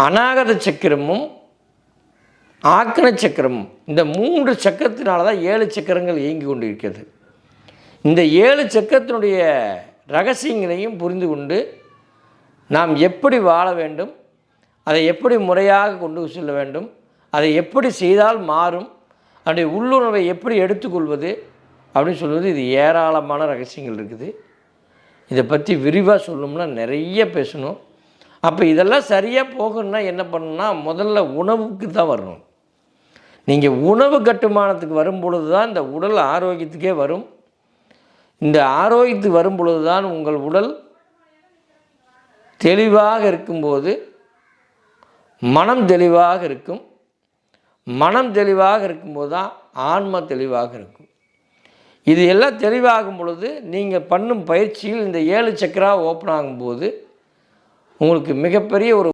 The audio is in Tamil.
அநாகத சக்கரமும் ஆக்கண சக்கரமும் இந்த 3 சக்கரத்தினால தான் 7 சக்கரங்கள் இயங்கி கொண்டு இருக்கிறது. இந்த 7 சக்கரத்தினுடைய ரகசியங்களையும் புரிந்து கொண்டு நாம் எப்படி வாழ வேண்டும், அதை எப்படி முறையாக கொண்டு செல்ல வேண்டும், அதை எப்படி செய்தால் மாறும், அதனுடைய உள்ளுணர்வை எப்படி எடுத்துக்கொள்வது அப்படின்னு சொல்வது, இது ஏராளமான ரகசியங்கள் இருக்குது. இதை பற்றி விரிவாக சொல்லணும்னா நிறைய பேசணும். அப்போ இதெல்லாம் சரியாக போகணுன்னா என்ன பண்ணணும்னா, முதல்ல உணவுக்கு தான் வரணும். நீங்கள் உணவு கட்டுமானத்துக்கு வரும் பொழுது தான் இந்த உடல் ஆரோக்கியத்துக்கே வரும். இந்த ஆரோக்கியத்துக்கு வரும் பொழுது தான் உங்கள் உடல் தெளிவாக இருக்கும்போது மனம் தெளிவாக இருக்கும். மனம் தெளிவாக இருக்கும்போது தான் ஆன்மா தெளிவாக இருக்கும். இது எல்லாம் தெளிவாகும் பொழுது நீங்கள் பண்ணும் பயிற்சியில் இந்த 7 சக்கரா ஓப்பன் ஆகும்போது உங்களுக்கு மிகப்பெரிய ஒரு